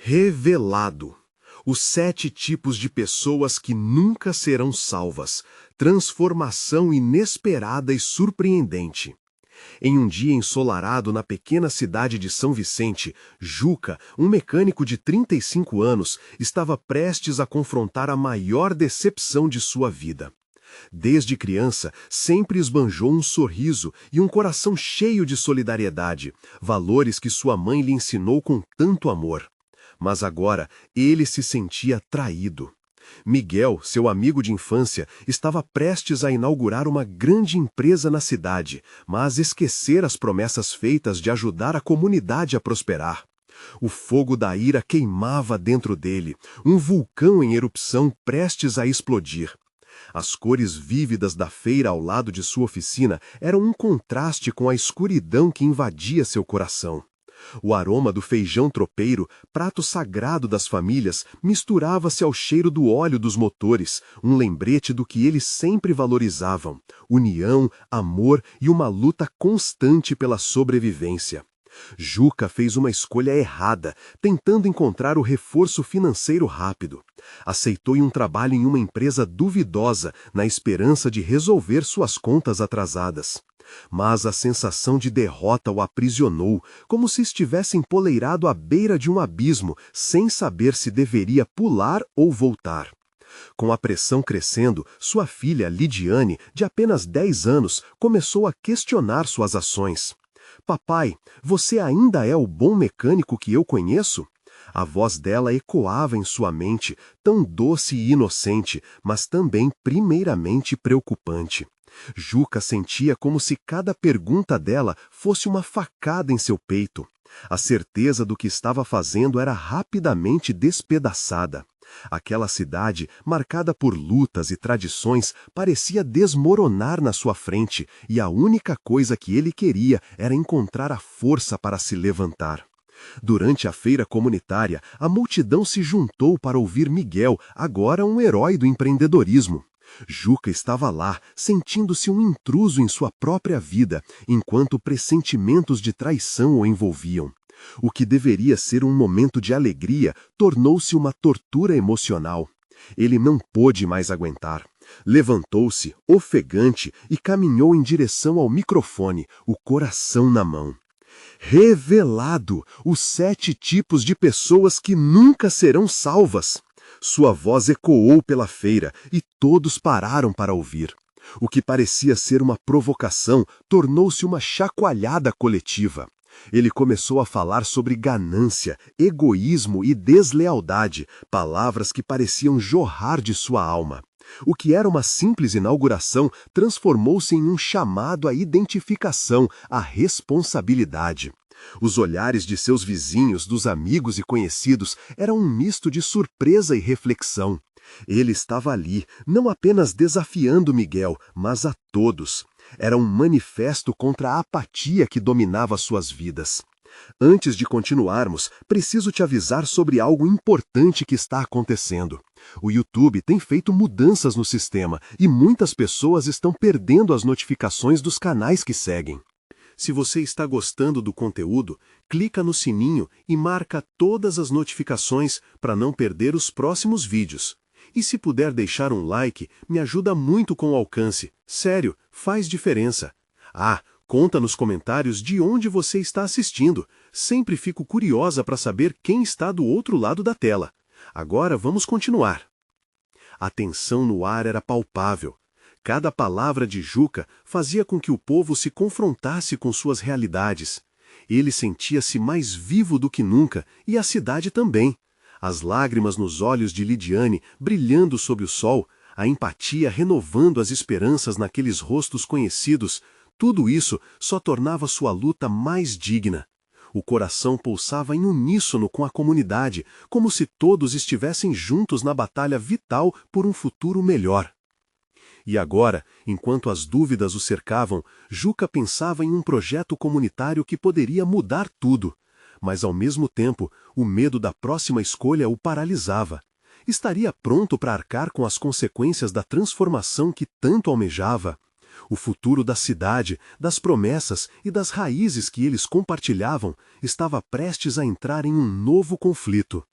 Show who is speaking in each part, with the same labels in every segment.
Speaker 1: Revelado. Os 7 tipos de pessoas que nunca serão salvas. Transformação inesperada e surpreendente. Em um dia ensolarado na pequena cidade de São Vicente, Juca, um mecânico de 35 anos, estava prestes a confrontar a maior decepção de sua vida. Desde criança, sempre esbanjou um sorriso e um coração cheio de solidariedade, valores que sua mãe lhe ensinou com tanto amor. Mas agora ele se sentia traído. Miguel, seu amigo de infância, estava prestes a inaugurar uma grande empresa na cidade, mas esquecer as promessas feitas de ajudar a comunidade a prosperar. O fogo da ira queimava dentro dele, um vulcão em erupção prestes a explodir. As cores vívidas da feira ao lado de sua oficina eram um contraste com a escuridão que invadia seu coração. O aroma do feijão tropeiro, prato sagrado das famílias, misturava-se ao cheiro do óleo dos motores, um lembrete do que eles sempre valorizavam: união, amor e uma luta constante pela sobrevivência. Juca fez uma escolha errada, tentando encontrar o reforço financeiro rápido. Aceitou um trabalho em uma empresa duvidosa, na esperança de resolver suas contas atrasadas. Mas a sensação de derrota o aprisionou, como se estivesse empoleirado à beira de um abismo, sem saber se deveria pular ou voltar. Com a pressão crescendo, sua filha, Lidiane, de apenas 10 anos, começou a questionar suas ações. "Papai, você ainda é o bom mecânico que eu conheço?" A voz dela ecoava em sua mente, tão doce e inocente, mas também primeiramente preocupante. Juca sentia como se cada pergunta dela fosse uma facada em seu peito. A certeza do que estava fazendo era rapidamente despedaçada. Aquela cidade, marcada por lutas e tradições, parecia desmoronar na sua frente, e a única coisa que ele queria era encontrar a força para se levantar. Durante a feira comunitária, a multidão se juntou para ouvir Miguel, agora um herói do empreendedorismo. Juca estava lá, sentindo-se um intruso em sua própria vida, enquanto pressentimentos de traição o envolviam. O que deveria ser um momento de alegria tornou-se uma tortura emocional. Ele não pôde mais aguentar. Levantou-se, ofegante, e caminhou em direção ao microfone, o coração na mão. Revelado! Os 7 tipos de pessoas que nunca serão salvas! Sua voz ecoou pela feira e todos pararam para ouvir. O que parecia ser uma provocação tornou-se uma chacoalhada coletiva. Ele começou a falar sobre ganância, egoísmo e deslealdade, palavras que pareciam jorrar de sua alma. O que era uma simples inauguração transformou-se em um chamado à identificação, à responsabilidade. Os olhares de seus vizinhos, dos amigos e conhecidos, eram um misto de surpresa e reflexão. Ele estava ali, não apenas desafiando Miguel, mas a todos. Era um manifesto contra a apatia que dominava suas vidas. Antes de continuarmos, preciso te avisar sobre algo importante que está acontecendo. O YouTube tem feito mudanças no sistema e muitas pessoas estão perdendo as notificações dos canais que seguem. Se você está gostando do conteúdo, clica no sininho e marca todas as notificações para não perder os próximos vídeos. E se puder deixar um like, me ajuda muito com o alcance. Sério, faz diferença. Conta nos comentários de onde você está assistindo. Sempre fico curiosa para saber quem está do outro lado da tela. Agora vamos continuar. A tensão no ar era palpável. Cada palavra de Juca fazia com que o povo se confrontasse com suas realidades. Ele sentia-se mais vivo do que nunca, e a cidade também. As lágrimas nos olhos de Lidiane brilhando sob o sol, a empatia renovando as esperanças naqueles rostos conhecidos, tudo isso só tornava sua luta mais digna. O coração pulsava em uníssono com a comunidade, como se todos estivessem juntos na batalha vital por um futuro melhor. E agora, enquanto as dúvidas o cercavam, Juca pensava em um projeto comunitário que poderia mudar tudo. Mas, ao mesmo tempo, o medo da próxima escolha o paralisava. Estaria pronto para arcar com as consequências da transformação que tanto almejava? O futuro da cidade, das promessas e das raízes que eles compartilhavam estava prestes a entrar em um novo conflito.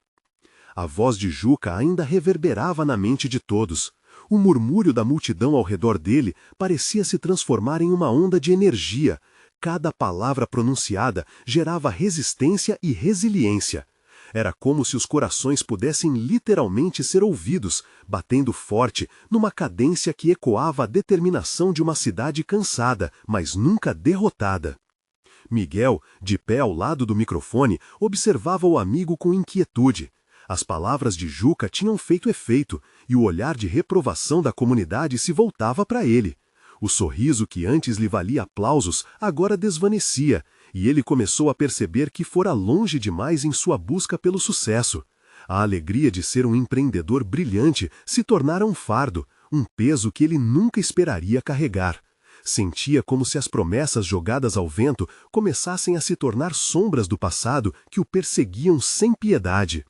Speaker 1: A voz de Juca ainda reverberava na mente de todos. O murmúrio da multidão ao redor dele parecia se transformar em uma onda de energia. Cada palavra pronunciada gerava resistência e resiliência. Era como se os corações pudessem literalmente ser ouvidos, batendo forte, numa cadência que ecoava a determinação de uma cidade cansada, mas nunca derrotada. Miguel, de pé ao lado do microfone, observava o amigo com inquietude. As palavras de Juca tinham feito efeito, e o olhar de reprovação da comunidade se voltava para ele. O sorriso que antes lhe valia aplausos agora desvanecia, e ele começou a perceber que fora longe demais em sua busca pelo sucesso. A alegria de ser um empreendedor brilhante se tornara um fardo, um peso que ele nunca esperaria carregar. Sentia como se as promessas jogadas ao vento começassem a se tornar sombras do passado que o perseguiam sem piedade.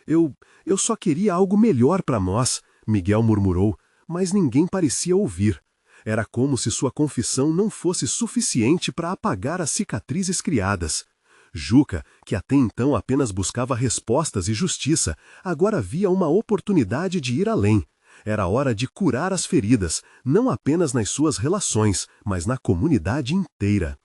Speaker 1: Eu só queria algo melhor para nós, Miguel murmurou, mas ninguém parecia ouvir. Era como se sua confissão não fosse suficiente para apagar as cicatrizes criadas. Juca, que até então apenas buscava respostas e justiça, agora via uma oportunidade de ir além. Era hora de curar as feridas, não apenas nas suas relações, mas na comunidade inteira.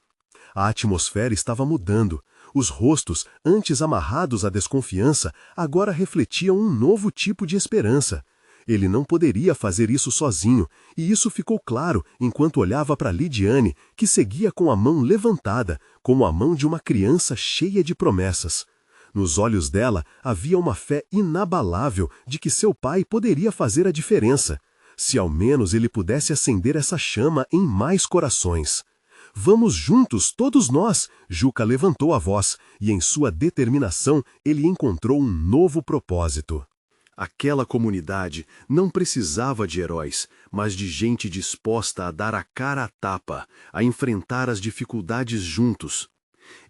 Speaker 1: A atmosfera estava mudando. Os rostos, antes amarrados à desconfiança, agora refletiam um novo tipo de esperança. Ele não poderia fazer isso sozinho, e isso ficou claro enquanto olhava para Lidiane, que seguia com a mão levantada, como a mão de uma criança cheia de promessas. Nos olhos dela havia uma fé inabalável de que seu pai poderia fazer a diferença, se ao menos ele pudesse acender essa chama em mais corações. Vamos juntos, todos nós! Juca levantou a voz, e em sua determinação ele encontrou um novo propósito. Aquela comunidade não precisava de heróis, mas de gente disposta a dar a cara à tapa, a enfrentar as dificuldades juntos.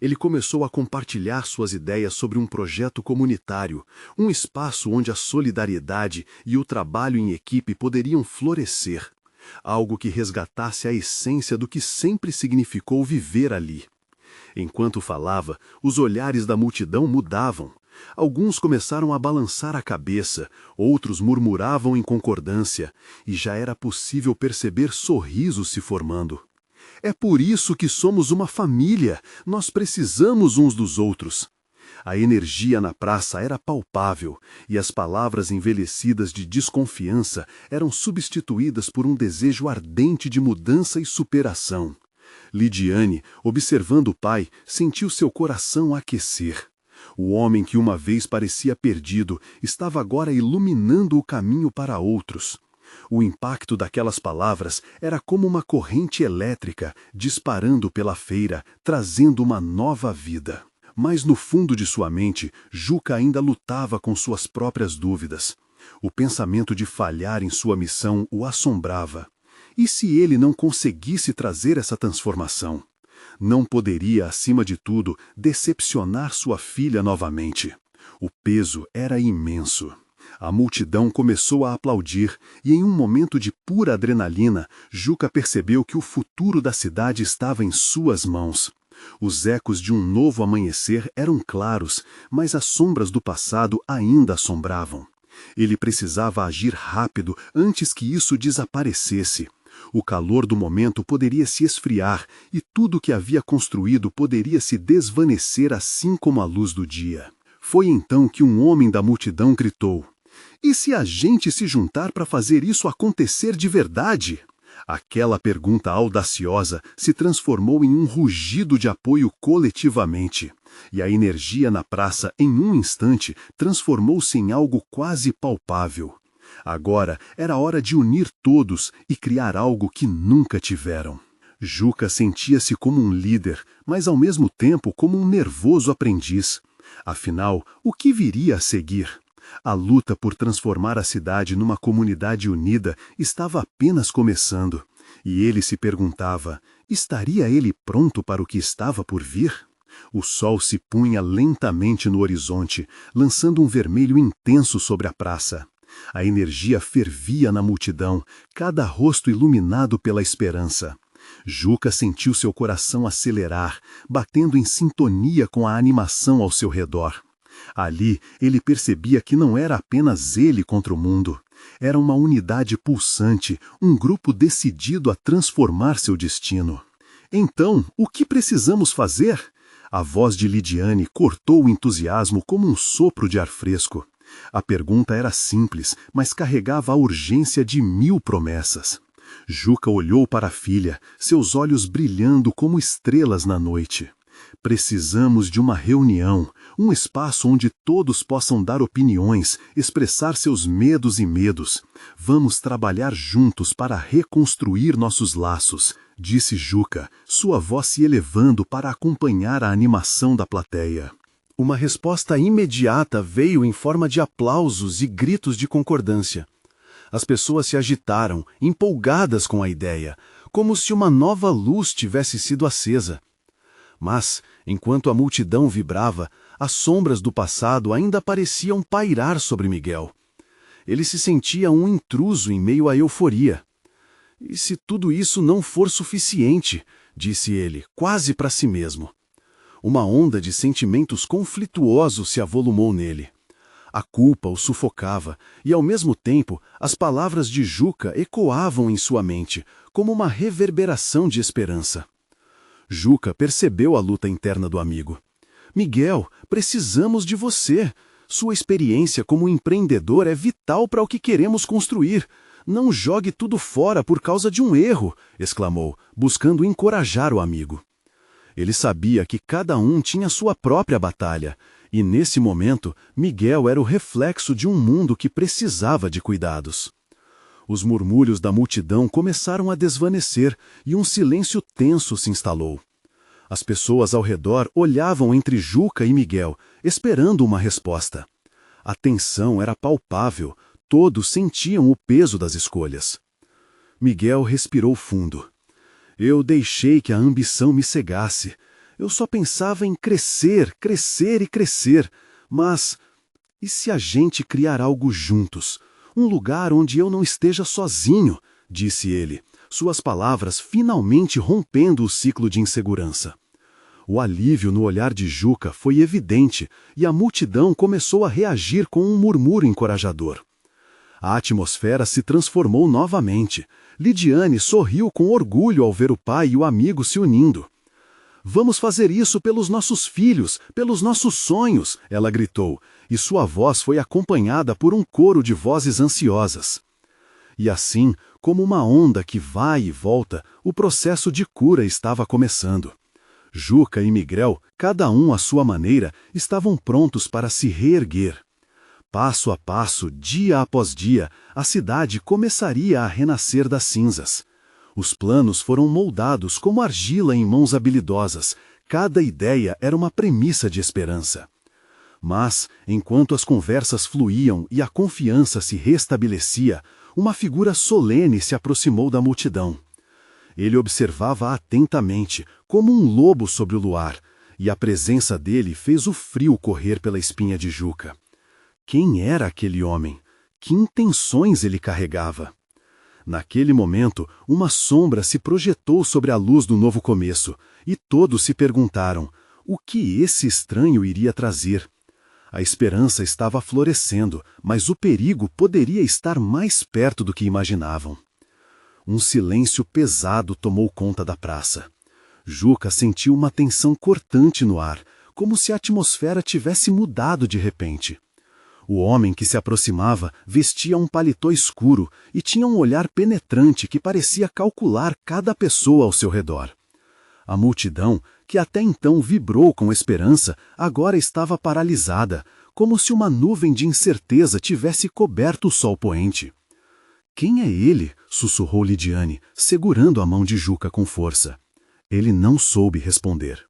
Speaker 1: Ele começou a compartilhar suas ideias sobre um projeto comunitário, um espaço onde a solidariedade e o trabalho em equipe poderiam florescer. Algo que resgatasse a essência do que sempre significou viver ali. Enquanto falava, os olhares da multidão mudavam. Alguns começaram a balançar a cabeça, outros murmuravam em concordância, e já era possível perceber sorrisos se formando. É por isso que somos uma família, nós precisamos uns dos outros. A energia na praça era palpável, e as palavras envelhecidas de desconfiança eram substituídas por um desejo ardente de mudança e superação. Lidiane, observando o pai, sentiu seu coração aquecer. O homem que uma vez parecia perdido estava agora iluminando o caminho para outros. O impacto daquelas palavras era como uma corrente elétrica disparando pela feira, trazendo uma nova vida. Mas no fundo de sua mente, Juca ainda lutava com suas próprias dúvidas. O pensamento de falhar em sua missão o assombrava. E se ele não conseguisse trazer essa transformação? Não poderia, acima de tudo, decepcionar sua filha novamente. O peso era imenso. A multidão começou a aplaudir, e em um momento de pura adrenalina, Juca percebeu que o futuro da cidade estava em suas mãos. Os ecos de um novo amanhecer eram claros, mas as sombras do passado ainda assombravam. Ele precisava agir rápido antes que isso desaparecesse. O calor do momento poderia se esfriar e tudo o que havia construído poderia se desvanecer assim como a luz do dia. Foi então que um homem da multidão gritou: "E se a gente se juntar para fazer isso acontecer de verdade?" Aquela pergunta audaciosa se transformou em um rugido de apoio coletivamente, e a energia na praça, em um instante, transformou-se em algo quase palpável. Agora era hora de unir todos e criar algo que nunca tiveram. Juca sentia-se como um líder, mas ao mesmo tempo como um nervoso aprendiz. Afinal, o que viria a seguir? A luta por transformar a cidade numa comunidade unida estava apenas começando, e ele se perguntava, estaria ele pronto para o que estava por vir? O sol se punha lentamente no horizonte, lançando um vermelho intenso sobre a praça. A energia fervia na multidão, cada rosto iluminado pela esperança. Juca sentiu seu coração acelerar, batendo em sintonia com a animação ao seu redor.
Speaker 2: Ali, ele percebia que não era apenas ele contra o mundo. Era uma unidade pulsante, um grupo decidido a transformar seu destino. Então, o que precisamos fazer? A voz de Lidiane cortou o entusiasmo como um sopro de ar fresco. A pergunta era simples, mas carregava a urgência de 1000 promessas. Juca olhou para a filha, seus olhos brilhando como estrelas na noite. Precisamos de uma reunião, um espaço onde todos possam dar opiniões, expressar seus medos e medos. Vamos trabalhar juntos para reconstruir nossos laços, disse Juca, sua voz se elevando para acompanhar a animação da plateia.
Speaker 1: Uma resposta imediata veio em forma de aplausos e gritos de concordância. As pessoas se agitaram, empolgadas com a ideia, como se uma nova luz tivesse sido acesa. Mas, enquanto a multidão vibrava, as sombras do passado ainda pareciam pairar sobre Miguel. Ele se sentia um intruso em meio à euforia. E se tudo isso não for suficiente, disse ele, quase para si mesmo. Uma onda de sentimentos conflituosos se avolumou nele. A culpa o sufocava, e ao mesmo tempo as palavras de Juca ecoavam em sua mente, como uma reverberação de esperança. Juca percebeu a luta interna do amigo. Miguel, precisamos de você. Sua experiência como empreendedor é vital para o que queremos construir. Não jogue tudo fora por causa de um erro, exclamou, buscando encorajar o amigo. Ele sabia que cada um tinha sua própria batalha, e nesse momento, Miguel era o reflexo de um mundo que precisava de cuidados. Os murmúrios da multidão começaram a desvanecer e um silêncio tenso se instalou. As pessoas ao redor olhavam entre Juca e Miguel, esperando uma resposta. A tensão era palpável, todos sentiam o peso das escolhas. Miguel respirou fundo. Eu deixei que a ambição me cegasse. Eu só pensava em crescer, crescer e crescer. Mas, e se a gente criar algo juntos? Um lugar onde eu não esteja sozinho, disse ele, suas palavras finalmente rompendo o ciclo de insegurança. O alívio no olhar de Juca foi evidente e a multidão começou a reagir com um murmúrio encorajador. A atmosfera se transformou novamente. Lidiane sorriu com orgulho ao ver o pai e o amigo se unindo. Vamos fazer isso pelos nossos filhos, pelos nossos sonhos, ela gritou, e sua voz foi acompanhada por um coro de vozes ansiosas. E assim, como uma onda que vai e volta, o processo de cura estava começando. Juca e Miguel, cada um à sua maneira, estavam prontos para se reerguer. Passo a passo, dia após dia, a cidade começaria a renascer das cinzas. Os planos foram moldados como argila em mãos habilidosas. Cada ideia era uma premissa de esperança. Mas, enquanto as conversas fluíam e a confiança se restabelecia, uma figura solene se aproximou da multidão. Ele observava atentamente, como um lobo sobre o luar, e a presença dele fez o frio correr pela espinha de Juca. Quem era aquele homem? Que intenções ele carregava? Naquele momento, uma sombra se projetou sobre a luz do novo começo, e todos se perguntaram, o que esse estranho iria trazer? A esperança estava florescendo, mas o perigo poderia estar mais perto do que imaginavam. Um silêncio pesado tomou conta da praça. Juca sentiu uma tensão cortante no ar, como se a atmosfera tivesse mudado de repente. O homem que se aproximava vestia um paletó escuro e tinha um olhar penetrante que parecia calcular cada pessoa ao seu redor. A multidão, que até então vibrou com esperança, agora estava paralisada, como se uma nuvem de incerteza tivesse coberto o sol poente. Quem é ele? Sussurrou Lidiane, segurando a mão de Juca com força. Ele não soube responder.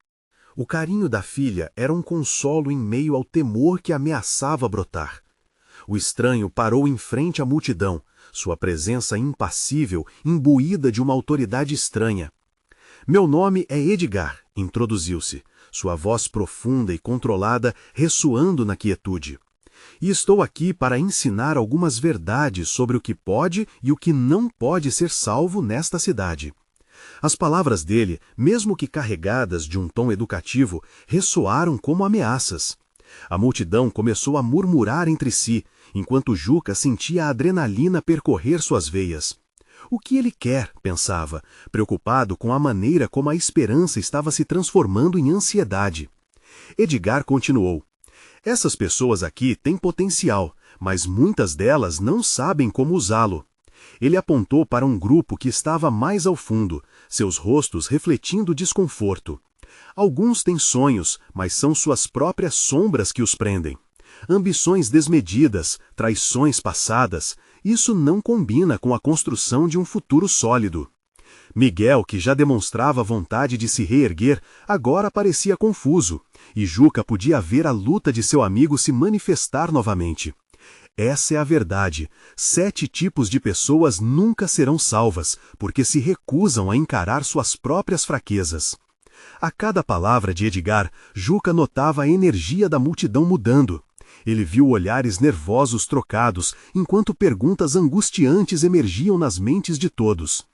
Speaker 1: O carinho da filha era um consolo em meio ao temor que ameaçava brotar. O estranho parou em frente à multidão, sua presença impassível, imbuída de uma autoridade estranha. Meu nome é Edgar, introduziu-se, sua voz profunda e controlada ressoando na quietude. E estou aqui para ensinar algumas verdades sobre o que pode e o que não pode ser salvo nesta cidade. As palavras dele, mesmo que carregadas de um tom educativo, ressoaram como ameaças. A multidão começou a murmurar entre si, enquanto Juca sentia a adrenalina percorrer suas veias. O que ele quer? Pensava, preocupado com a maneira como a esperança estava se transformando em ansiedade. Edgar continuou. Essas pessoas aqui têm potencial, mas muitas delas não sabem como usá-lo. Ele apontou para um grupo que estava mais ao fundo, seus rostos refletindo desconforto. Alguns têm sonhos, mas são suas próprias sombras que os prendem. Ambições desmedidas, traições passadas, isso não combina com a construção de um futuro sólido. Miguel, que já demonstrava vontade de se reerguer, agora parecia confuso, e Juca podia ver a luta de seu amigo se manifestar novamente. Essa é a verdade. 7 tipos de pessoas nunca serão salvas, porque se recusam a encarar suas próprias fraquezas. A cada palavra de Edgar, Juca notava a energia da multidão mudando. Ele viu olhares nervosos trocados, enquanto perguntas angustiantes emergiam nas mentes de todos.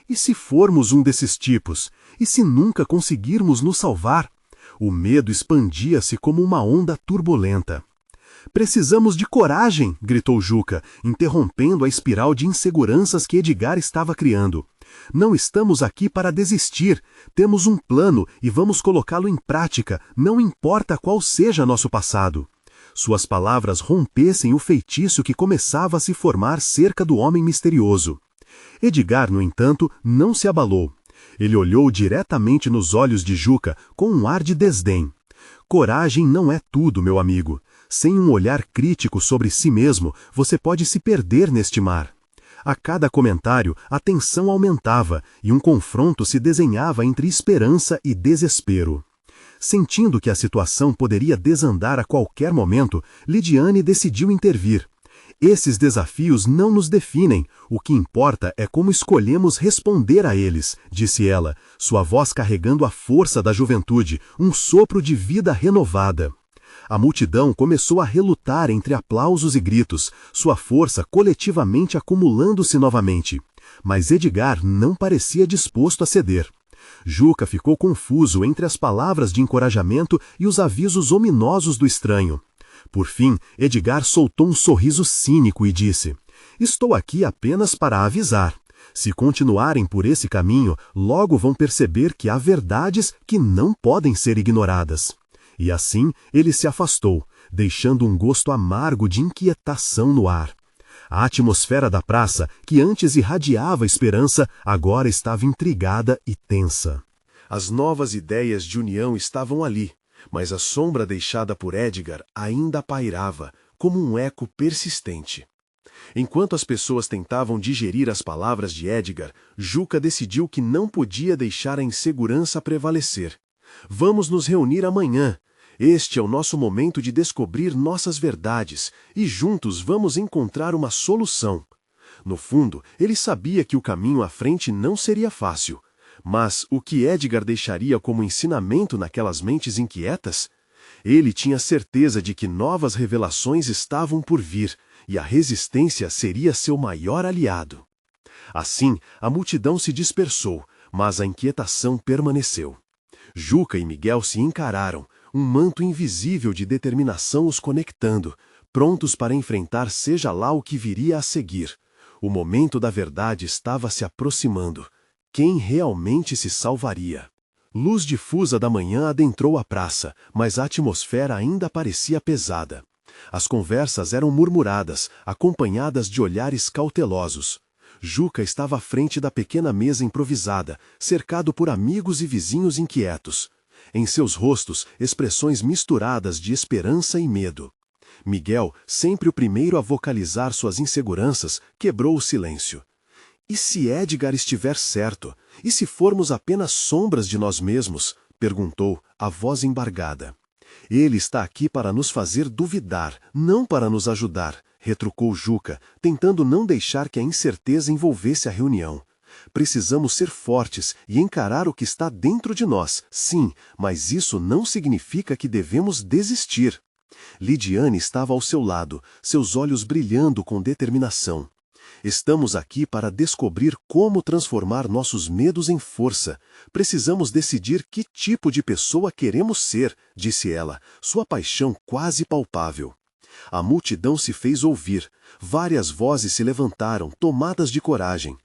Speaker 1: E se formos um desses tipos? E se nunca conseguirmos nos salvar? O medo expandia-se como uma onda turbulenta. Precisamos de coragem, gritou Juca, interrompendo a espiral de inseguranças que Edgar estava criando. Não estamos aqui para desistir. Temos um plano e vamos colocá-lo em prática, não importa qual seja nosso passado. Suas palavras rompessem o feitiço que começava a se formar cerca do homem misterioso. Edgar, no entanto, não se abalou. Ele olhou diretamente nos olhos de Juca com um ar de desdém. Coragem não é tudo, meu amigo. Sem um olhar crítico sobre si mesmo, você pode se perder neste mar. A cada comentário, a tensão aumentava e um confronto se desenhava entre esperança e desespero. Sentindo que a situação poderia desandar a qualquer momento, Lidiane decidiu intervir. Esses desafios não nos definem, o que importa é como escolhemos responder a eles, disse ela, sua voz carregando a força da juventude, um sopro de vida renovada. A multidão começou a relutar entre aplausos e gritos, sua força coletivamente acumulando-se novamente. Mas Edgar não parecia disposto a ceder. Juca ficou confuso entre as palavras de encorajamento e os avisos ominosos do estranho. Por fim, Edgar soltou um sorriso cínico e disse: "Estou aqui apenas para avisar. Se continuarem por esse caminho, logo vão perceber que há verdades que não podem ser ignoradas." E assim ele se afastou, deixando um gosto amargo de inquietação no ar. A atmosfera da praça, que antes irradiava esperança, agora estava intrigada e tensa. As novas ideias de união estavam ali, mas a sombra deixada por Edgar ainda pairava, como um eco persistente. Enquanto as pessoas tentavam digerir as palavras de Edgar, Juca decidiu que não podia deixar a insegurança prevalecer. "Vamos nos reunir amanhã. Este é o nosso momento de descobrir nossas verdades, e juntos vamos encontrar uma solução." No fundo, ele sabia que o caminho à frente não seria fácil. Mas o que Edgar deixaria como ensinamento naquelas mentes inquietas? Ele tinha certeza de que novas revelações estavam por vir, e a resistência seria seu maior aliado. Assim, a multidão se dispersou, mas a inquietação permaneceu. Juca e Miguel se encararam, um manto invisível de determinação os conectando, prontos para enfrentar seja lá o que viria a seguir. O momento da verdade estava se aproximando. Quem realmente se salvaria? Luz difusa da manhã adentrou a praça, mas a atmosfera ainda parecia pesada. As conversas eram murmuradas, acompanhadas de olhares cautelosos. Juca estava à frente da pequena mesa improvisada, cercado por amigos e vizinhos inquietos. Em seus rostos, expressões misturadas de esperança e medo. Miguel, sempre o primeiro a vocalizar suas inseguranças, quebrou o silêncio. "E se Edgar estiver certo? E se formos apenas sombras de nós mesmos?" perguntou, a voz embargada. "Ele está aqui para nos fazer duvidar, não para nos ajudar", retrucou Juca, tentando não deixar que a incerteza envolvesse a reunião. "Precisamos ser fortes e encarar o que está dentro de nós, sim, mas isso não significa que devemos desistir." Lidiane estava ao seu lado, seus olhos brilhando com determinação. Estamos aqui para descobrir como transformar nossos medos em força. Precisamos decidir que tipo de pessoa queremos ser, disse ela, sua paixão quase palpável. A multidão se fez ouvir. Várias vozes se levantaram, tomadas de coragem.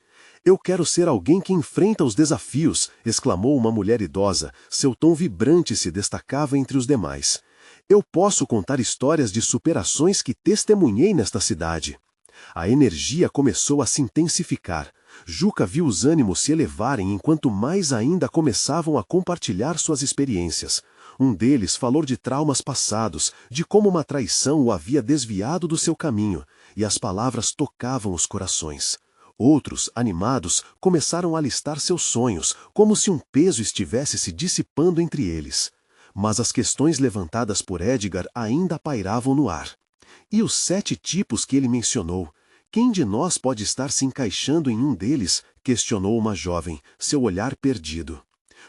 Speaker 1: Eu quero ser alguém que enfrenta os desafios, exclamou uma mulher idosa. Seu tom vibrante se destacava entre os demais. Eu posso contar histórias de superações que testemunhei nesta cidade. A energia começou a se intensificar. Juca viu os ânimos se elevarem enquanto mais ainda começavam a compartilhar suas experiências. Um deles falou de traumas passados, de como uma traição o havia desviado do seu caminho, e as palavras tocavam os corações. Outros, animados, começaram a listar seus sonhos, como se um peso estivesse se dissipando entre eles. Mas as questões levantadas por Edgar ainda pairavam no ar. E os 7 tipos que ele mencionou? Quem de nós pode estar se encaixando em um deles? Questionou uma jovem, seu olhar perdido.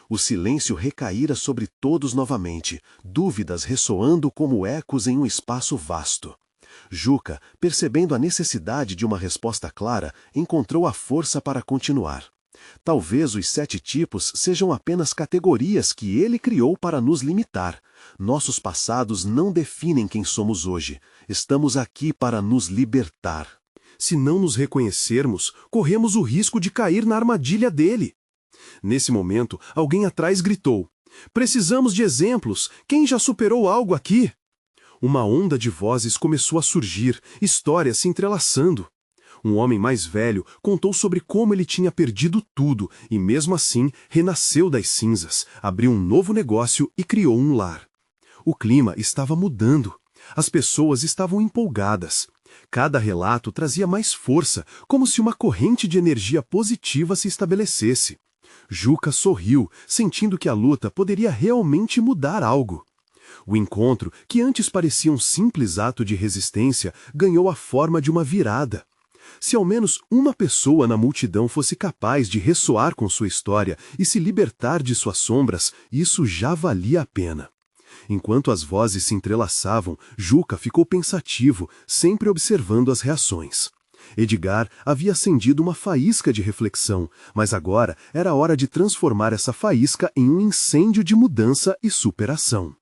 Speaker 1: O silêncio recaíra sobre todos novamente, dúvidas ressoando como ecos em um espaço vasto. Juca, percebendo a necessidade de uma resposta clara, encontrou a força para continuar. Talvez os 7 tipos sejam apenas categorias que ele criou para nos limitar. Nossos passados não definem quem somos hoje. Estamos aqui para nos libertar. Se não nos reconhecermos, corremos o risco de cair na armadilha dele. Nesse momento, alguém atrás gritou: "Precisamos de exemplos! Quem já superou algo aqui?" Uma onda de vozes começou a surgir, histórias se entrelaçando. Um homem mais velho contou sobre como ele tinha perdido tudo e, mesmo assim, renasceu das cinzas, abriu um novo negócio e criou um lar. O clima estava mudando. As pessoas estavam empolgadas. Cada relato trazia mais força, como se uma corrente de energia positiva se estabelecesse. Juca sorriu, sentindo que a luta poderia realmente mudar algo. O encontro, que antes parecia um simples ato de resistência, ganhou a forma de uma virada. Se ao menos uma pessoa na multidão fosse capaz de ressoar com sua história e se libertar de suas sombras, isso já valia a pena. Enquanto as vozes se entrelaçavam, Juca ficou pensativo, sempre observando as reações. Edgar havia acendido uma faísca de reflexão, mas agora era hora de transformar essa faísca em um incêndio de mudança e superação.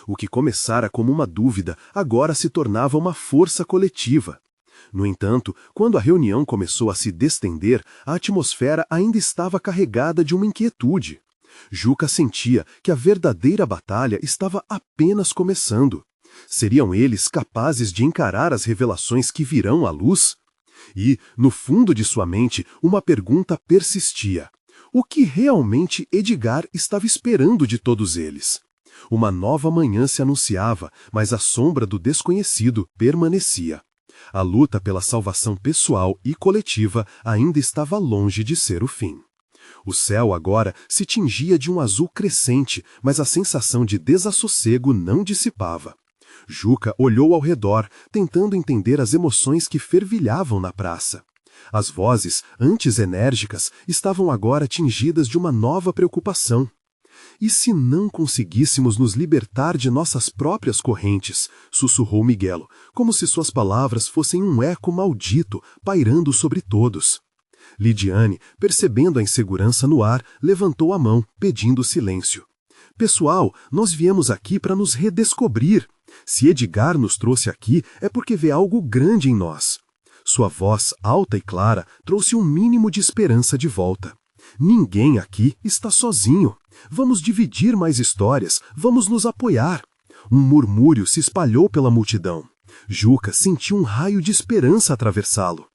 Speaker 1: O que começara como uma dúvida, agora se tornava uma força coletiva. No entanto, quando a reunião começou a se destender, a atmosfera ainda estava carregada de uma inquietude. Juca sentia que a verdadeira batalha estava apenas começando. Seriam eles capazes de encarar as revelações que virão à luz? E, no fundo de sua mente, uma pergunta persistia. O que realmente Edgar estava esperando de todos eles? Uma nova manhã se anunciava, mas a sombra do desconhecido permanecia. A luta pela salvação pessoal e coletiva ainda estava longe de ser o fim. O céu agora se tingia de um azul crescente, mas a sensação de desassossego não dissipava. Juca olhou ao redor, tentando entender as emoções que fervilhavam na praça. As vozes, antes enérgicas, estavam agora tingidas de uma nova preocupação. E se não conseguíssemos nos libertar de nossas próprias correntes? Sussurrou Miguelo, como se suas palavras fossem um eco maldito, pairando sobre todos. Lidiane, percebendo a insegurança no ar, levantou a mão, pedindo silêncio. Pessoal, nós viemos aqui para nos redescobrir. Se Edgar nos trouxe aqui, é porque vê algo grande em nós. Sua voz, alta e clara, trouxe um mínimo de esperança de volta. Ninguém aqui está sozinho. Vamos dividir mais histórias, vamos nos apoiar. Um murmúrio se espalhou pela multidão. Juca sentiu um raio de esperança atravessá-lo.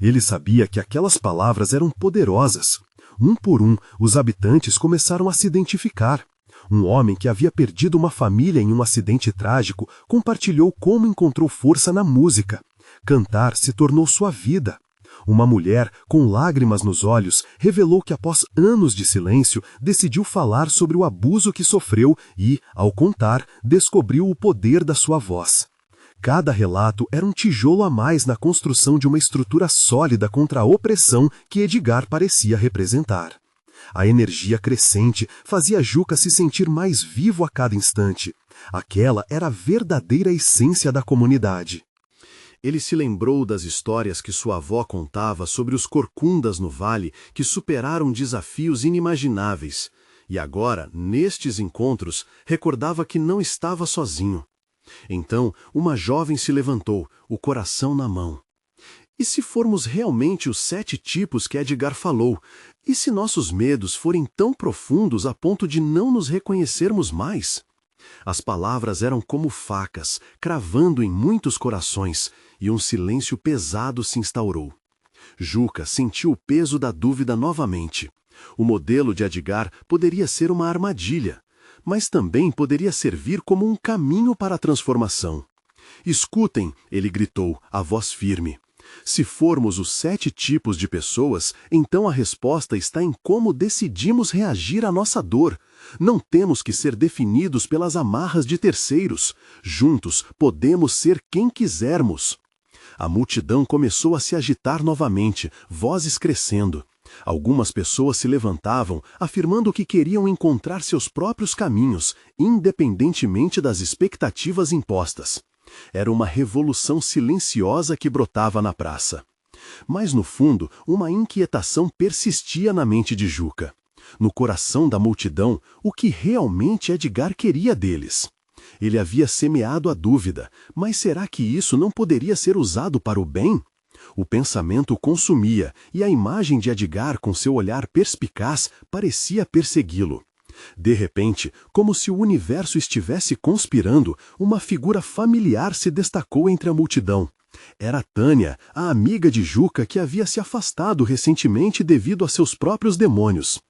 Speaker 1: Ele sabia que aquelas palavras eram poderosas. Um por um, os habitantes começaram a se identificar. Um homem que havia perdido uma família em um acidente trágico compartilhou como encontrou força na música. Cantar se tornou sua vida. Uma mulher, com lágrimas nos olhos, revelou que após anos de silêncio, decidiu falar sobre o abuso que sofreu e, ao contar, descobriu o poder da sua voz. Cada relato era um tijolo a mais na construção de uma estrutura sólida contra a opressão que Edgar parecia representar. A energia crescente fazia Juca se sentir mais vivo a cada instante. Aquela era a verdadeira essência da comunidade. Ele se lembrou das histórias que sua avó contava sobre os corcundas no vale que superaram desafios inimagináveis, e agora, nestes encontros, recordava que não estava sozinho. Então, uma jovem se levantou, o coração na mão. E se formos realmente os 7 tipos que Edgar falou? E se nossos medos forem tão profundos a ponto de não nos reconhecermos mais? As palavras eram como facas, cravando em muitos corações, e um silêncio pesado se instaurou. Juca sentiu o peso da dúvida novamente. O modelo de Edgar poderia ser uma armadilha, mas também poderia servir como um caminho para a transformação. Escutem, ele gritou, a voz firme. Se formos os 7 tipos de pessoas, então a resposta está em como decidimos reagir à nossa dor. Não temos que ser definidos pelas amarras de terceiros. Juntos, podemos ser quem quisermos. A multidão começou a se agitar novamente, vozes crescendo. Algumas pessoas se levantavam, afirmando que queriam encontrar seus próprios caminhos, independentemente das expectativas impostas. Era uma revolução silenciosa que brotava na praça. Mas, no fundo, uma inquietação persistia na mente de Juca. No coração da multidão, o que realmente Edgar queria deles? Ele havia semeado a dúvida, mas será que isso não poderia ser usado para o bem? O pensamento o consumia, e a imagem de Edgar com seu olhar perspicaz parecia persegui-lo. De repente, como se o universo estivesse conspirando, uma figura familiar se destacou entre a multidão. Era Tânia, a amiga de Juca que havia se afastado recentemente devido a seus próprios demônios.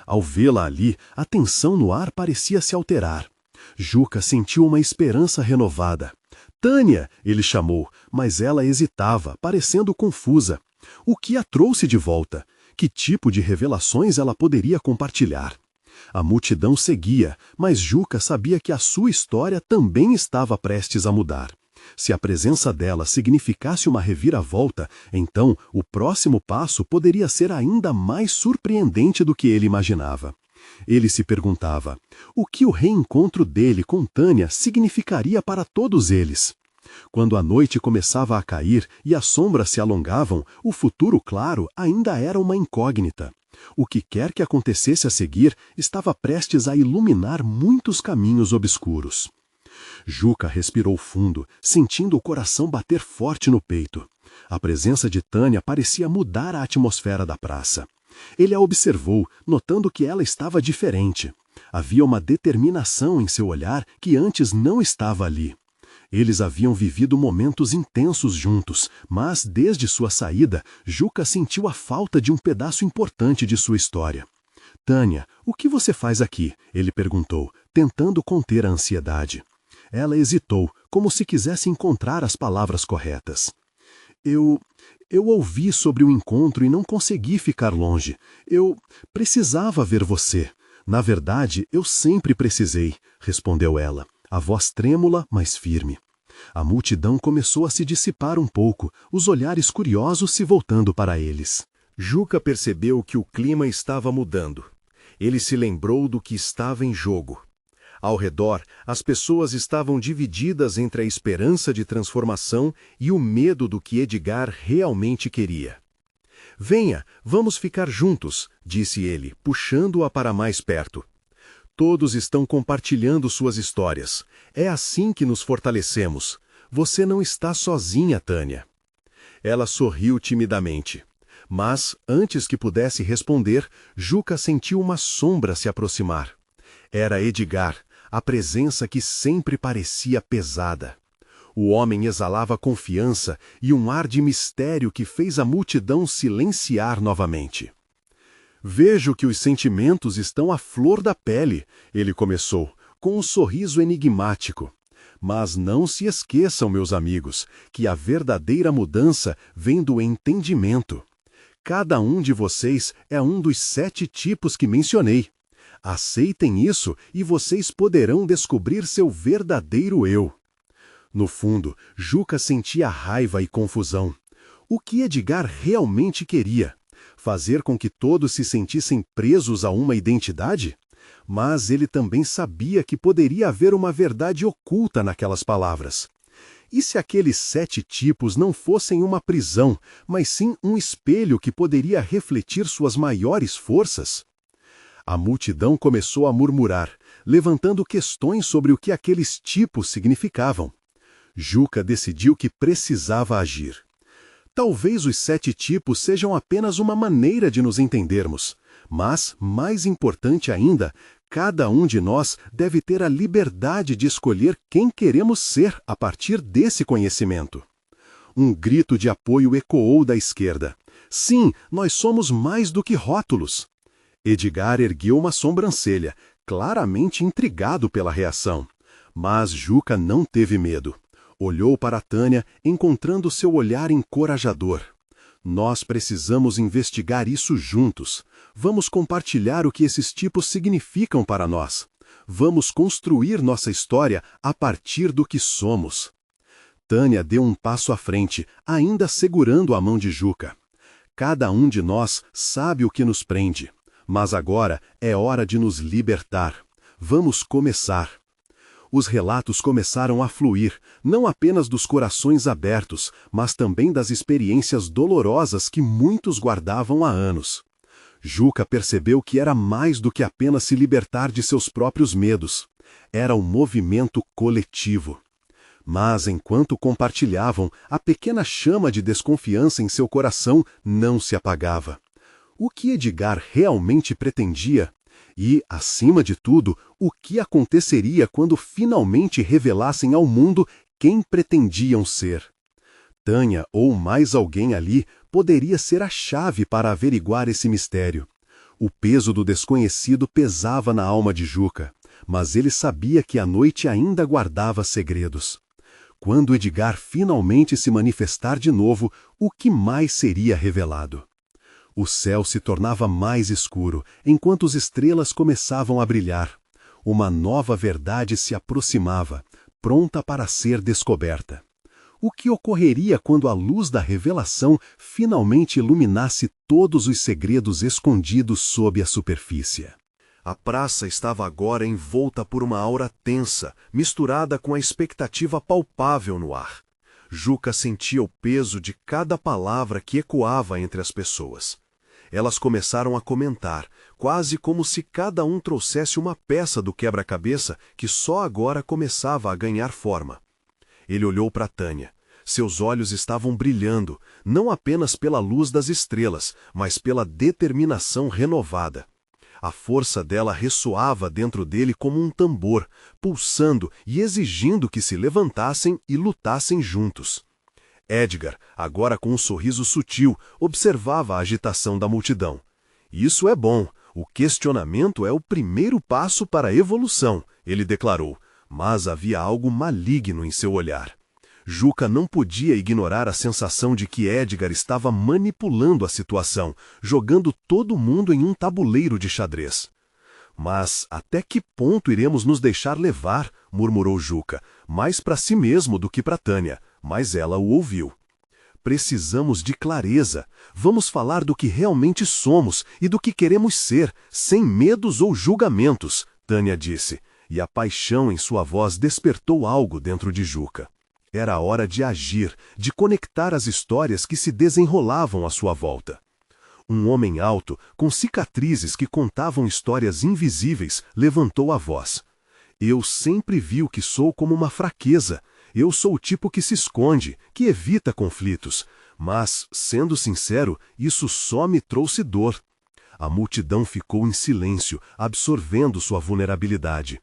Speaker 1: Ao vê-la ali, a tensão no ar parecia se alterar. Juca sentiu uma esperança renovada. Tânia, ele chamou, mas ela hesitava, parecendo confusa. O que a trouxe de volta? Que tipo de revelações ela poderia compartilhar? A multidão seguia, mas Juca sabia que a sua história também estava prestes a mudar. Se a presença dela significasse uma reviravolta, então o próximo passo poderia ser ainda mais surpreendente do que ele imaginava. Ele se perguntava, o que o reencontro dele com Tânia significaria para todos eles? Quando a noite começava a cair e as sombras se alongavam, o futuro, claro, ainda era uma incógnita. O que quer que acontecesse a seguir estava prestes a iluminar muitos caminhos obscuros. Juca respirou fundo, sentindo o coração bater forte no peito. A presença de Tânia parecia mudar a atmosfera da praça. Ele a observou, notando que ela estava diferente. Havia uma determinação em seu olhar que antes não estava ali. Eles haviam vivido momentos intensos juntos, mas, desde sua saída, Juca sentiu a falta de um pedaço importante de sua história. Tânia, o que você faz aqui? Ele perguntou, tentando conter a ansiedade. Ela hesitou, como se quisesse encontrar as palavras corretas. Eu ouvi sobre o encontro e não consegui ficar longe. Eu precisava ver você. Na verdade, eu sempre precisei, respondeu ela, a voz trêmula, mas firme. A multidão começou a se dissipar um pouco, os olhares curiosos se voltando para eles. Juca percebeu que o clima estava mudando. Ele se lembrou do que estava em jogo. Ao redor, as pessoas estavam divididas entre a esperança de transformação e o medo do que Edgar realmente queria. Venha, vamos ficar juntos, disse ele, puxando-a para mais perto. Todos estão compartilhando suas histórias. É assim que nos fortalecemos. Você não está sozinha, Tânia. Ela sorriu timidamente. Mas, antes que pudesse responder, Juca sentiu uma sombra se aproximar. Era Edgar, a presença que sempre parecia pesada. O homem exalava confiança e um ar de mistério que fez a multidão silenciar novamente. Vejo que os sentimentos estão à flor da pele, ele começou, com um sorriso enigmático. Mas não se esqueçam, meus amigos, que a verdadeira mudança vem do entendimento. Cada um de vocês é um dos 7 tipos que mencionei. Aceitem isso e vocês poderão descobrir seu verdadeiro eu. No fundo, Juca sentia raiva e confusão. O que Edgar realmente queria? Fazer com que todos se sentissem presos a uma identidade? Mas ele também sabia que poderia haver uma verdade oculta naquelas palavras.
Speaker 2: E se aqueles 7 tipos não fossem uma prisão, mas sim um espelho que poderia refletir suas maiores forças? A multidão começou a murmurar, levantando questões sobre o que aqueles tipos significavam. Juca decidiu que precisava agir. Talvez os 7 tipos sejam apenas uma maneira de nos entendermos, mas, mais importante ainda, cada um de nós deve ter a liberdade de escolher quem queremos ser a partir desse conhecimento. Um grito de apoio ecoou da esquerda. Sim, nós somos mais do que rótulos. Edgar ergueu uma sobrancelha, claramente intrigado pela reação. Mas Juca não teve medo. Olhou para Tânia, encontrando seu olhar encorajador. Nós precisamos investigar isso juntos. Vamos compartilhar o que esses tipos significam para nós. Vamos construir nossa história a partir do que somos. Tânia deu um passo à frente, ainda segurando a mão de Juca. Cada um de nós sabe o que nos prende. Mas agora é hora de nos libertar. Vamos começar. Os relatos começaram a fluir, não apenas dos corações abertos, mas também das experiências dolorosas que muitos guardavam há anos. Juca percebeu que era mais do que apenas se libertar de seus próprios medos. Era um movimento coletivo. Mas, enquanto compartilhavam, a pequena chama de desconfiança em seu coração não se apagava. O que Edgar realmente pretendia? E, acima de tudo, o que aconteceria quando finalmente revelassem ao mundo quem pretendiam ser? Tânia, ou mais alguém ali, poderia ser a chave para averiguar esse mistério. O peso do desconhecido pesava na alma de Juca, mas ele sabia que a noite ainda guardava segredos. Quando Edgar finalmente se manifestar de novo, o que mais seria revelado? O céu se tornava mais escuro, enquanto as estrelas começavam a brilhar. Uma nova verdade se aproximava, pronta para ser descoberta. O que ocorreria quando a luz da revelação finalmente iluminasse todos os segredos escondidos sob a superfície?
Speaker 1: A praça estava agora envolta por uma aura tensa, misturada com a expectativa palpável no ar. Juca sentia o peso de cada palavra que ecoava entre as pessoas. Elas começaram a comentar, quase como se cada um trouxesse uma peça do quebra-cabeça que só agora começava a ganhar forma. Ele olhou para Tânia. Seus olhos estavam brilhando, não apenas pela luz das estrelas, mas pela determinação renovada. A força dela ressoava dentro dele como um tambor, pulsando e exigindo que se levantassem e lutassem juntos. Edgar, agora com um sorriso sutil, observava a agitação da multidão. Isso é bom. O questionamento é o primeiro passo para a evolução, ele declarou, mas havia algo maligno em seu olhar. Juca não podia ignorar a sensação de que Edgar estava manipulando a situação, jogando todo mundo em um tabuleiro de xadrez. Mas até que ponto iremos nos deixar levar, murmurou Juca, mais para si mesmo do que para Tânia, mas ela o ouviu. Precisamos de clareza. Vamos falar do que realmente somos e do que queremos ser, sem medos ou julgamentos, Tânia disse, e a paixão em sua voz despertou algo dentro de Juca. Era hora de agir, de conectar as histórias que se desenrolavam à sua volta. Um homem alto, com cicatrizes que contavam histórias invisíveis, levantou a voz. Eu sempre vi o que sou como uma fraqueza. Eu sou o tipo que se esconde, que evita conflitos. Mas, sendo sincero, isso só me trouxe dor. A multidão ficou em silêncio, absorvendo sua vulnerabilidade.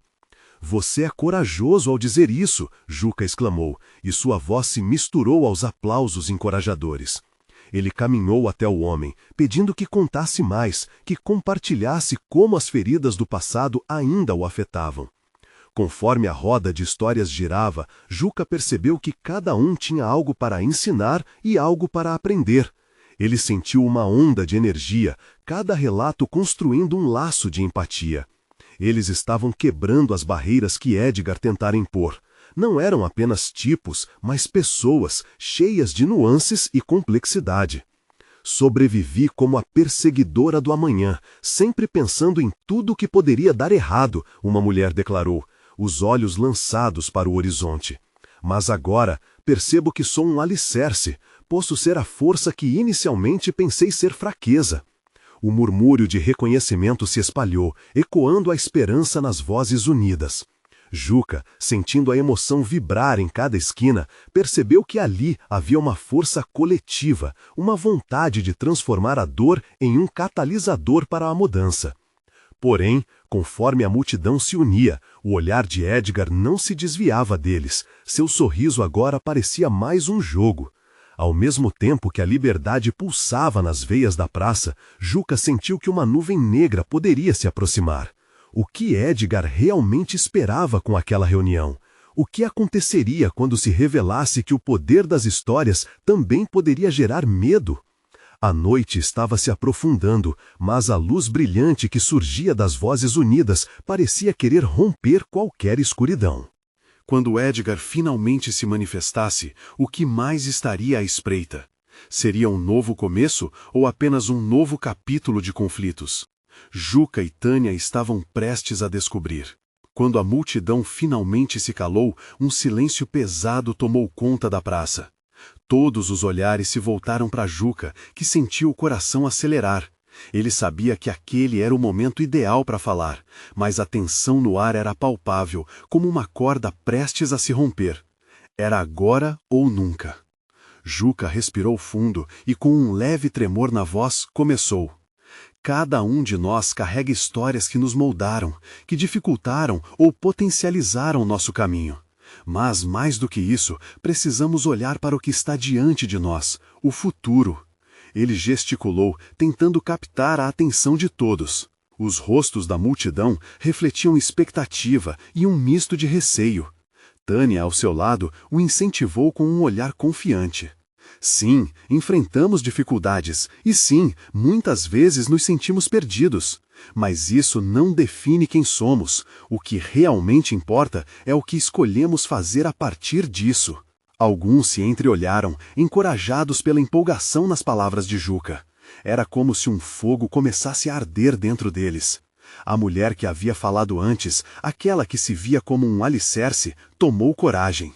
Speaker 1: Você é corajoso ao dizer isso, Juca exclamou, e sua voz se misturou aos aplausos encorajadores. Ele caminhou até o homem, pedindo que contasse mais, que compartilhasse como as feridas do passado ainda o afetavam. Conforme a roda de histórias girava, Juca percebeu que cada um tinha algo para ensinar e algo para aprender. Ele sentiu uma onda de energia, cada relato construindo um laço de empatia. Eles estavam quebrando as barreiras que Edgar tentara impor. Não eram apenas tipos, mas pessoas, cheias de nuances e complexidade. Sobrevivi como a perseguidora do amanhã, sempre pensando em tudo que poderia dar errado, uma mulher declarou, os olhos lançados para o horizonte. Mas agora,
Speaker 2: percebo que sou um alicerce. Posso ser a força que inicialmente pensei ser fraqueza. O murmúrio de reconhecimento se espalhou, ecoando a esperança nas vozes unidas. Juca, sentindo a emoção vibrar em cada esquina, percebeu que ali havia uma força coletiva, uma vontade de transformar a dor em um catalisador para a mudança. Porém, conforme a multidão se unia, o olhar de Edgar não se desviava deles. Seu sorriso agora parecia mais um jogo. Ao mesmo tempo que a liberdade pulsava nas veias da praça, Juca sentiu que uma nuvem negra poderia se aproximar. O que Edgar realmente esperava com aquela reunião? O que aconteceria quando se revelasse que o poder das histórias também poderia gerar medo? A noite estava se aprofundando, mas a luz brilhante que surgia das vozes unidas parecia querer romper qualquer escuridão. Quando Edgar finalmente se manifestasse, o que mais estaria à espreita? Seria um novo começo ou apenas um novo capítulo de conflitos? Juca e Tânia estavam prestes a descobrir. Quando a multidão finalmente se calou, um silêncio pesado tomou conta da praça. Todos os olhares se voltaram para Juca, que sentiu o coração acelerar. Ele sabia que aquele era o momento ideal para falar, mas a tensão no ar era palpável, como uma corda prestes a se romper. Era agora ou nunca. Juca respirou fundo e, com um leve tremor na voz, começou. Cada um de nós carrega histórias que nos moldaram, que dificultaram ou potencializaram nosso caminho. Mas, mais do que isso, precisamos olhar para o que está diante de nós, o futuro. Ele gesticulou, tentando captar a atenção de todos. Os rostos da multidão refletiam expectativa e um misto de receio. Tânia, ao seu lado, o incentivou com um olhar confiante. Sim, enfrentamos dificuldades, e sim, muitas vezes nos sentimos perdidos. Mas isso não define quem somos. O que realmente importa é o que escolhemos fazer a partir disso. Alguns se entreolharam, encorajados pela empolgação nas palavras de Juca. Era como se um fogo começasse a arder dentro deles. A mulher que havia falado antes, aquela que se via como um alicerce, tomou coragem.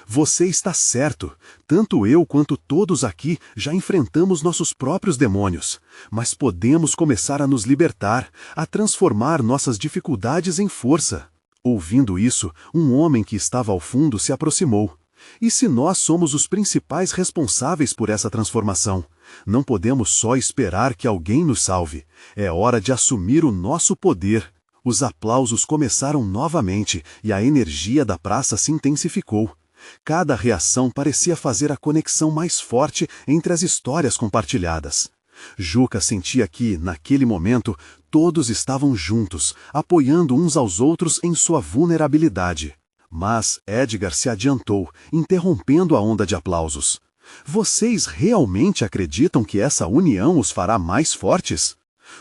Speaker 2: Você está certo. Tanto eu quanto todos aqui já enfrentamos nossos próprios demônios. Mas podemos começar a nos libertar, a transformar nossas dificuldades em força. Ouvindo isso, um homem que estava ao fundo se aproximou. E se nós somos os principais responsáveis por essa transformação? Não podemos só esperar que alguém nos salve. É hora de assumir o nosso poder. Os aplausos começaram novamente e a energia da praça se intensificou. Cada reação parecia fazer a conexão mais forte entre as histórias compartilhadas. Juca sentia que, naquele momento, todos estavam juntos, apoiando uns aos outros em sua vulnerabilidade. Mas Edgar se adiantou, interrompendo a onda de aplausos. Vocês realmente acreditam que essa união os fará mais fortes?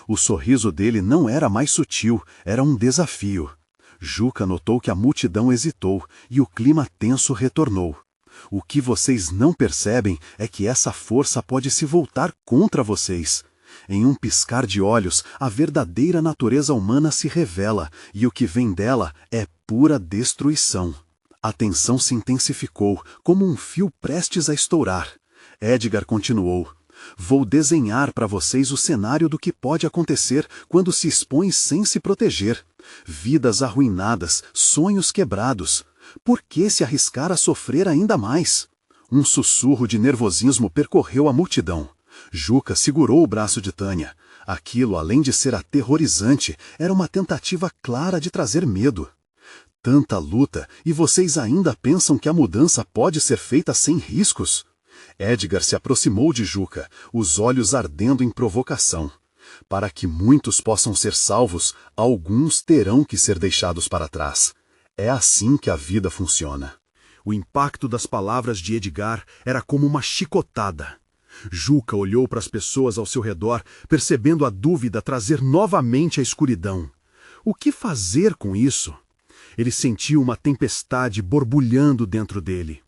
Speaker 2: O sorriso dele não era mais sutil, era um desafio. Juca notou que a multidão hesitou e o clima tenso retornou. O que vocês não percebem é que essa força pode se voltar contra vocês. Em um piscar de olhos, a verdadeira natureza humana se revela e o que vem dela é pura destruição. A tensão se intensificou, como um fio prestes a estourar. Edgar continuou. Vou desenhar para vocês o cenário do que pode acontecer quando se expõe sem se proteger. Vidas arruinadas, sonhos quebrados. Por que se arriscar a sofrer ainda mais? Um sussurro de nervosismo percorreu a multidão. Juca segurou o braço de Tânia. Aquilo, além de ser aterrorizante, era uma tentativa clara de trazer medo. Tanta luta, e vocês ainda pensam que a mudança pode ser feita sem riscos? Edgar se aproximou de Juca, os olhos ardendo em provocação. Para que muitos possam ser salvos, alguns terão que ser deixados para trás. É assim que a vida funciona. O impacto das palavras de Edgar era como uma chicotada. Juca olhou para as pessoas ao seu redor, percebendo a dúvida trazer novamente a escuridão. O que fazer com isso? Ele sentiu uma tempestade borbulhando dentro dele.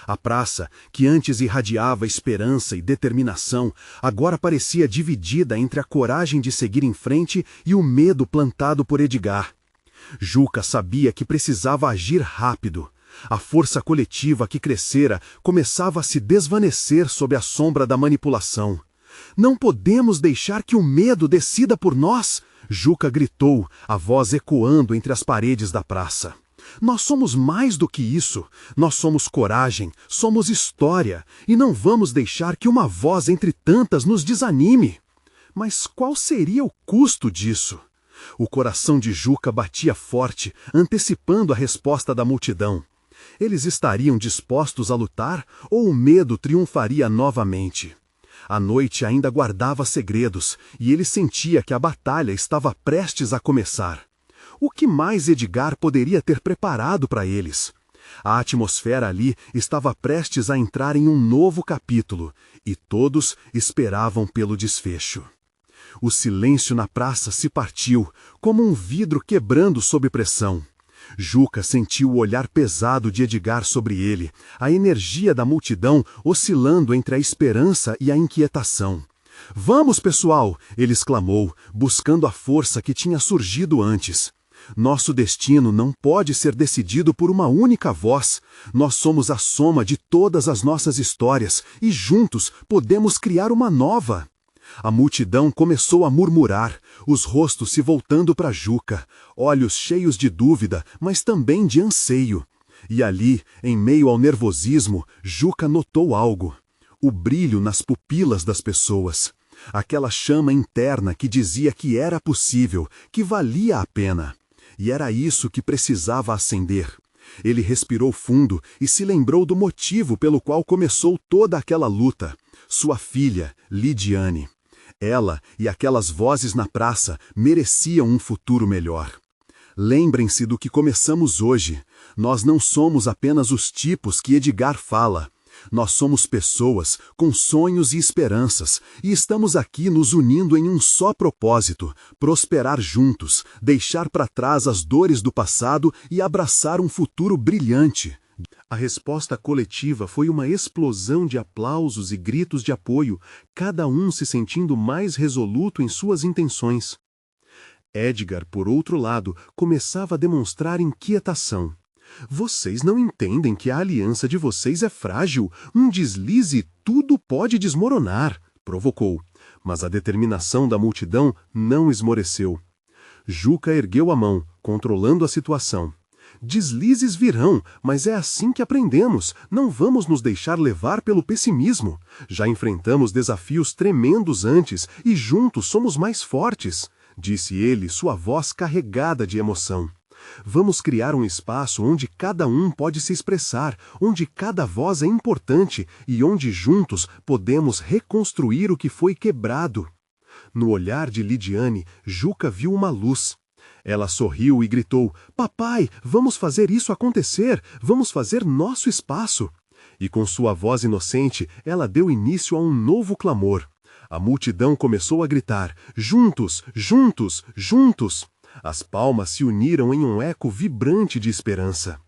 Speaker 2: A praça, que antes irradiava esperança e determinação, agora parecia dividida entre a coragem de seguir em frente e o medo plantado por Edgar. Juca sabia que precisava agir rápido.
Speaker 1: A força coletiva que crescera começava a se desvanecer sob a sombra da manipulação. Não podemos deixar que o medo decida por nós, Juca gritou, a voz ecoando entre as paredes da praça. Nós somos mais do que isso. Nós somos coragem, somos história, e não vamos deixar que uma voz entre tantas nos desanime. Mas qual seria o custo disso? O coração de Juca batia forte, antecipando a resposta da multidão. Eles estariam dispostos a lutar ou o medo triunfaria novamente? A noite ainda guardava segredos e ele sentia que a batalha estava prestes a começar. O que mais Edgar poderia ter preparado para eles? A atmosfera ali estava prestes a entrar em um novo capítulo e todos esperavam pelo desfecho. O silêncio na praça se partiu, como um vidro quebrando sob pressão. Juca sentiu o olhar pesado de Edgar sobre ele, a energia da multidão oscilando entre a esperança e a inquietação. Vamos, pessoal! Ele exclamou, buscando a força que tinha surgido antes. Nosso destino não pode ser decidido por uma única voz. Nós somos a soma de todas as nossas histórias e juntos podemos criar uma nova. A multidão começou a murmurar, os rostos se voltando para Juca, olhos cheios de dúvida, mas também de anseio. E ali, em meio ao nervosismo, Juca notou algo. O brilho nas pupilas das pessoas. Aquela chama interna que dizia que era possível, que valia a pena. E era isso que precisava acender. Ele respirou fundo e se lembrou do motivo pelo qual começou toda aquela luta. Sua filha, Lidiane. Ela e aquelas vozes na praça mereciam um futuro melhor. Lembrem-se do que começamos hoje. Nós não somos apenas os tipos que Edgar fala. Nós somos pessoas com sonhos e esperanças, e estamos aqui nos unindo em um só propósito: prosperar juntos, deixar para trás as dores do passado e abraçar um futuro brilhante. A resposta coletiva foi uma explosão de aplausos e gritos de apoio, cada um se sentindo mais resoluto em suas intenções. Edgar, por outro lado, começava a demonstrar inquietação. Vocês não entendem que a aliança de vocês é frágil. Um deslize e tudo pode desmoronar, provocou. Mas a determinação da multidão não esmoreceu. Juca ergueu a mão, controlando a situação. Deslizes virão, mas é assim que aprendemos. Não vamos nos deixar levar pelo pessimismo. Já enfrentamos desafios tremendos antes e juntos somos mais fortes, disse ele, sua voz carregada de emoção. Vamos criar um espaço onde cada um pode se expressar, onde cada voz é importante e onde juntos podemos reconstruir o que foi quebrado. No olhar de Lidiane, Juca viu uma luz. Ela sorriu e gritou: Papai, vamos fazer isso acontecer, vamos fazer nosso espaço. E com sua voz inocente, ela deu início a um novo clamor. A multidão começou a gritar: juntos, juntos, juntos. As palmas se uniram em um eco vibrante de esperança.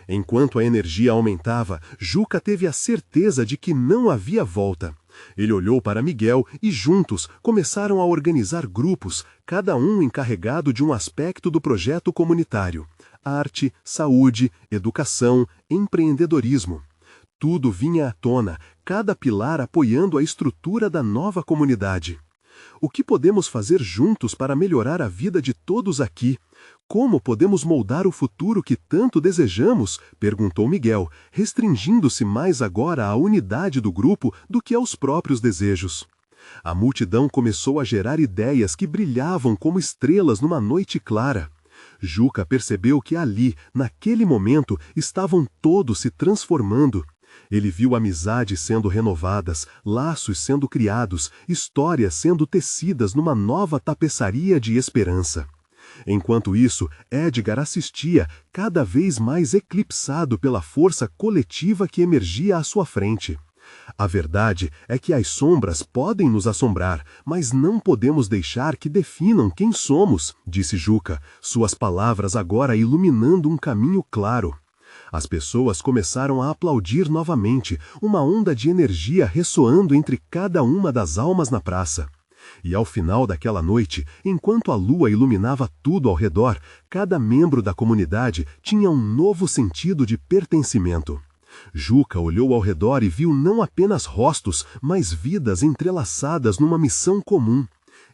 Speaker 1: Enquanto a energia aumentava, Juca teve a certeza de que não havia volta. Ele olhou para Miguel e juntos começaram a organizar grupos, cada um encarregado de um aspecto do projeto comunitário: arte, saúde, educação, empreendedorismo. Tudo vinha à tona, cada pilar apoiando a estrutura da nova comunidade. O que podemos fazer juntos para melhorar a vida de todos aqui? Como podemos moldar o futuro que tanto desejamos? Perguntou Miguel, restringindo-se mais agora à unidade do grupo do que aos próprios desejos. A multidão começou a gerar ideias que brilhavam como estrelas numa noite clara. Juca percebeu que ali, naquele momento, estavam todos se transformando. Ele viu amizades sendo renovadas, laços sendo criados, histórias sendo tecidas numa nova tapeçaria de esperança. Enquanto isso, Edgar assistia, cada vez mais eclipsado pela força coletiva que emergia à sua frente. A verdade é que as sombras podem nos assombrar, mas não podemos deixar que definam quem somos, disse Juca, suas palavras agora iluminando um caminho claro. As pessoas começaram a aplaudir novamente, uma onda de energia ressoando entre cada uma das almas na praça.
Speaker 2: E ao final daquela noite, enquanto a lua iluminava tudo ao redor, cada membro da comunidade tinha um novo sentido de pertencimento. Juca olhou ao redor e viu não apenas rostos, mas vidas entrelaçadas numa missão comum.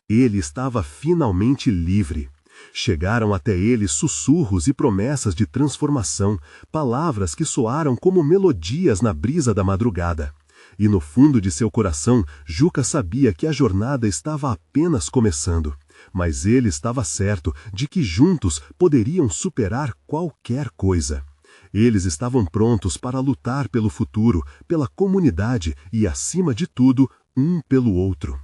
Speaker 2: Ele estava finalmente livre. Chegaram até ele sussurros e promessas de transformação, palavras que soaram como melodias na brisa da madrugada. E no fundo de seu coração, Juca sabia que a jornada estava apenas começando. Mas ele estava certo de que juntos poderiam superar qualquer coisa. Eles estavam prontos para lutar pelo futuro, pela comunidade e, acima de tudo, um pelo outro.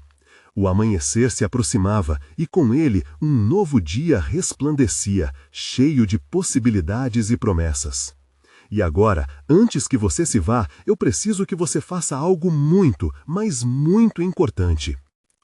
Speaker 2: O amanhecer se aproximava e, com ele, um novo dia resplandecia, cheio de possibilidades e promessas. E agora, antes que você se vá, eu preciso que você faça algo muito, mas muito importante.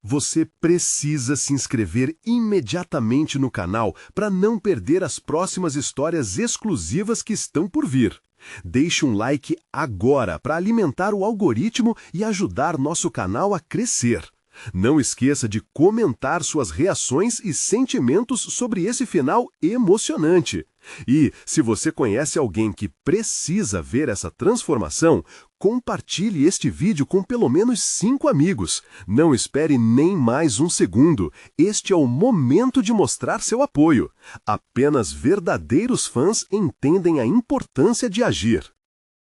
Speaker 1: Você precisa se inscrever imediatamente no canal para não perder as próximas histórias exclusivas que estão por vir. Deixe um like agora para alimentar o algoritmo e ajudar nosso canal a crescer. Não esqueça de comentar suas reações e sentimentos sobre esse final emocionante. E, se você conhece alguém que precisa ver essa transformação, compartilhe este vídeo com pelo menos 5 amigos. Não espere nem mais um segundo. Este é o momento de mostrar seu apoio. Apenas verdadeiros fãs entendem a importância de agir.